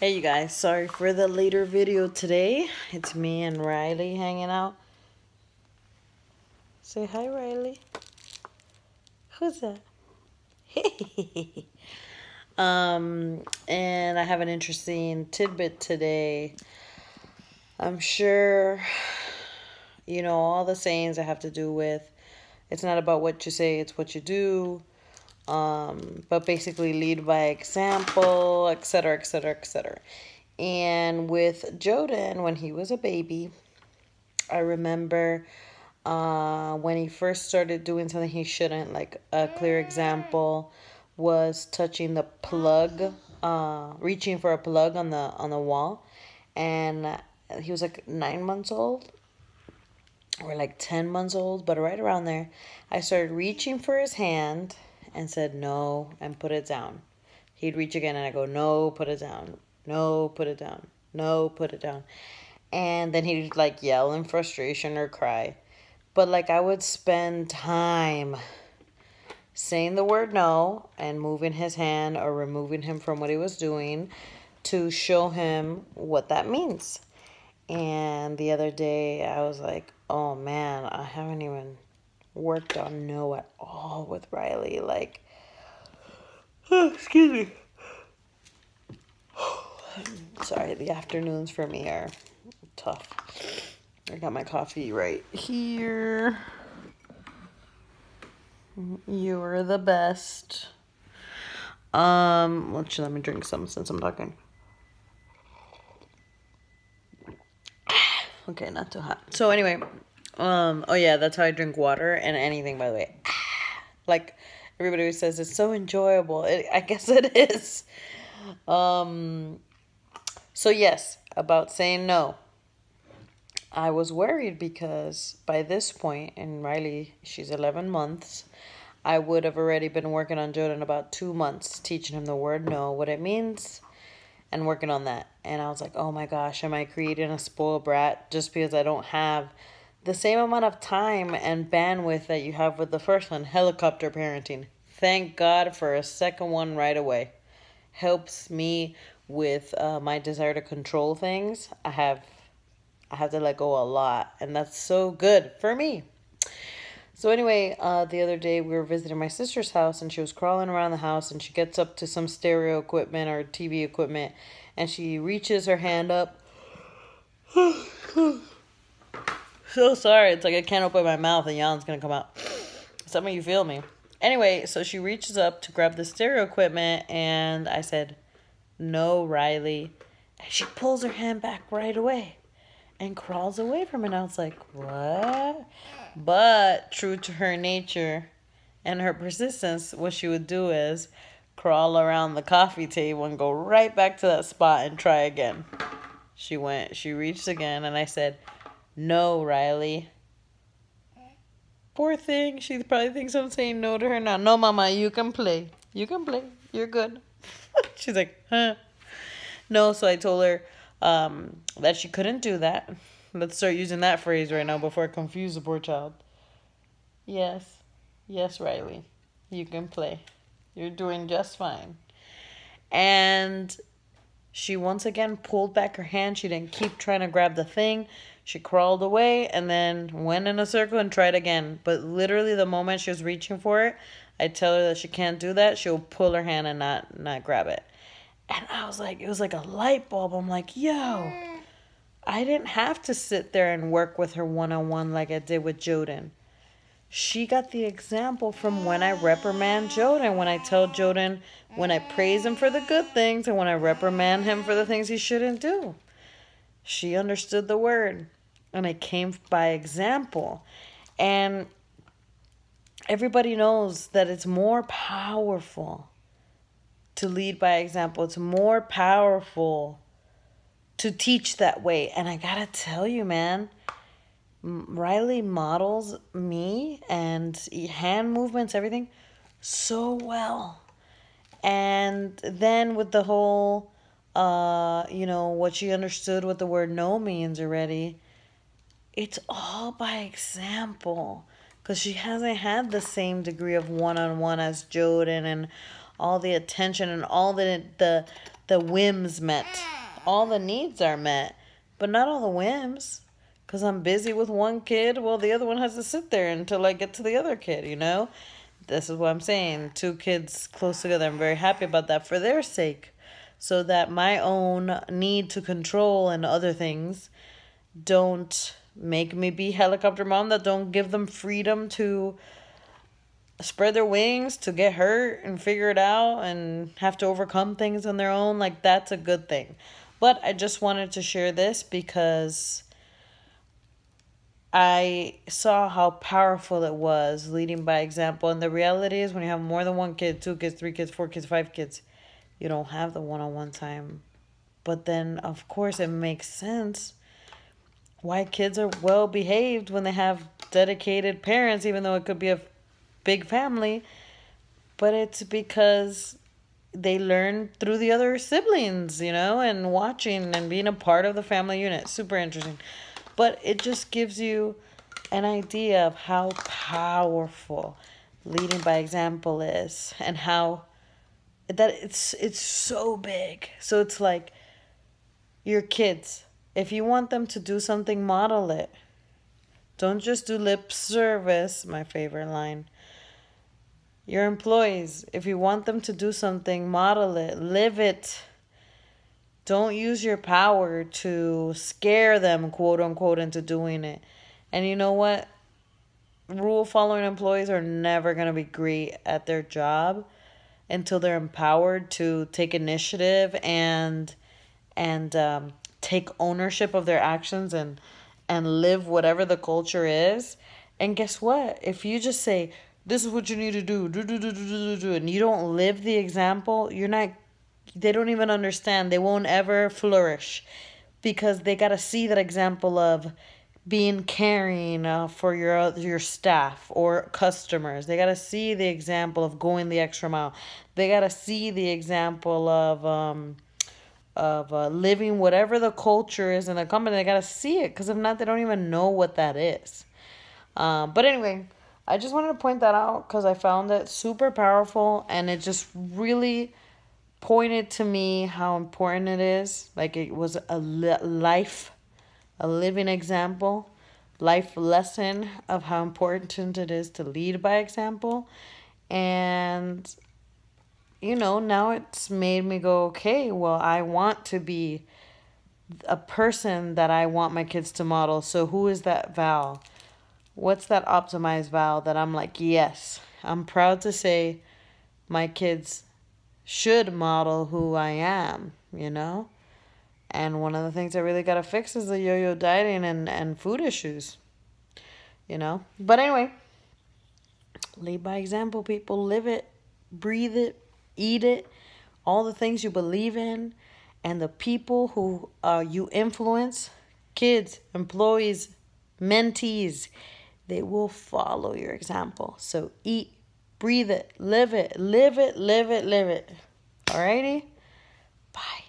Hey you guys, sorry for the later video today. It's me and Riley hanging out. Say hi, Riley. Who's that? And I have an interesting tidbit today. I'm sure you know all the sayings that have to do with it's not about what you say, it's what you do. But basically lead by example, etc., etc., etc. And with Joden, when he was a baby, I remember when he first started doing something he shouldn't. Like a clear example was touching the plug, reaching for a plug on the wall, and he was like 9 months old or like 10 months old, but right around there. I started reaching for his hand and said no and put it down. He'd reach again and I go, no, put it down. No, put it down. No, put it down. And then he'd like yell in frustration or cry. But like I would spend time saying the word no and moving his hand or removing him from what he was doing to show him what that means. And the other day I was like, oh man, I haven't even worked on no at all with Riley. Like, excuse me. Sorry, the afternoons for me are tough. I got my coffee right here. You're the best. Let me drink some since I'm talking. Okay, not too hot. So anyway, oh yeah, that's how I drink water and anything, by the way. Like everybody always says, it's so enjoyable. I guess it is. So yes, about saying no. I was worried because by this point, and Riley, she's 11 months, I would have already been working on Jordan about 2 months, teaching him the word no, what it means, and working on that. And I was like, oh my gosh, am I creating a spoiled brat just because I don't have the same amount of time and bandwidth that you have with the first one, helicopter parenting. Thank God for a second one right away. Helps me with my desire to control things. I have to let go a lot, and that's so good for me. So anyway, the other day we were visiting my sister's house, and she was crawling around the house, and she gets up to some stereo equipment or TV equipment, and she reaches her hand up. So sorry, it's like I can't open my mouth and yawn's gonna come out. Some of you feel me. Anyway, so she reaches up to grab the stereo equipment, and I said, no, Riley. And she pulls her hand back right away and crawls away from it. And I was like, what? But true to her nature and her persistence, what she would do is crawl around the coffee table and go right back to that spot and try again. She reached again, and I said, no, Riley. Poor thing. She probably thinks I'm saying no to her now. No, Mama, you can play. You can play. You're good. She's like, huh? No, so I told her that she couldn't do that. Let's start using that phrase right now before I confuse the poor child. Yes. Yes, Riley. You can play. You're doing just fine. And she once again pulled back her hand. She didn't keep trying to grab the thing. She crawled away and then went in a circle and tried again. But literally the moment she was reaching for it, I tell her that she can't do that. She'll pull her hand and not grab it. And I was like, it was like a light bulb. I'm like, yo, I didn't have to sit there and work with her one-on-one like I did with Joden. She got the example from when I reprimand Joden, when I tell Joden, when I praise him for the good things and when I reprimand him for the things he shouldn't do. She understood the word, and it came by example. And everybody knows that it's more powerful to lead by example. It's more powerful to teach that way. And I gotta tell you, man, Riley models me and hand movements, everything, so well. And then with the whole, what she understood what the word no means already, it's all by example. Because she hasn't had the same degree of one-on-one as Jordan and all the attention and all the whims met. All the needs are met, but not all the whims. Because I'm busy with one kid, well, the other one has to sit there until I get to the other kid, you know? This is what I'm saying. 2 kids close together. I'm very happy about that for their sake. So that my own need to control and other things don't make me be helicopter mom, that don't give them freedom to spread their wings, to get hurt and figure it out and have to overcome things on their own. Like, that's a good thing. But I just wanted to share this because I saw how powerful it was leading by example. And the reality is, when you have more than 1 kid, 2 kids, 3 kids, 4 kids, 5 kids, you don't have the one-on-one time. But then, of course, it makes sense why kids are well behaved when they have dedicated parents, even though it could be a big family. But it's because they learn through the other siblings, you know, and watching and being a part of the family unit. Super interesting. But it just gives you an idea of how powerful leading by example is, and how that it's so big. So it's like your kids. If you want them to do something, model it. Don't just do lip service, my favorite line. Your employees, if you want them to do something, model it, live it. Don't use your power to scare them, quote unquote, into doing it. And you know what? Rule following employees are never going to be great at their job until they're empowered to take initiative and take ownership of their actions and live whatever the culture is. And guess what? If you just say, this is what you need to do, and you don't live the example, they don't even understand. They won't ever flourish, because they got to see that example of being caring for your staff or customers. They got to see the example of going the extra mile. They got to see the example of living whatever the culture is in the company. They got to see it, because if not, they don't even know what that is. But anyway, I just wanted to point that out because I found it super powerful, and it just really pointed to me how important it is. Like, it was a living example, life lesson of how important it is to lead by example. And you know, now it's made me go, okay, well, I want to be a person that I want my kids to model. So who is that Val? What's that optimized Val that I'm like, yes, I'm proud to say my kids should model who I am, you know? And one of the things I really got to fix is the yo-yo dieting and food issues, you know? But anyway, lead by example, people. Live it, breathe it, eat it, all the things you believe in, and the people who you influence, kids, employees, mentees, they will follow your example. So eat, breathe it, live it, live it, live it, live it. Alrighty? Bye.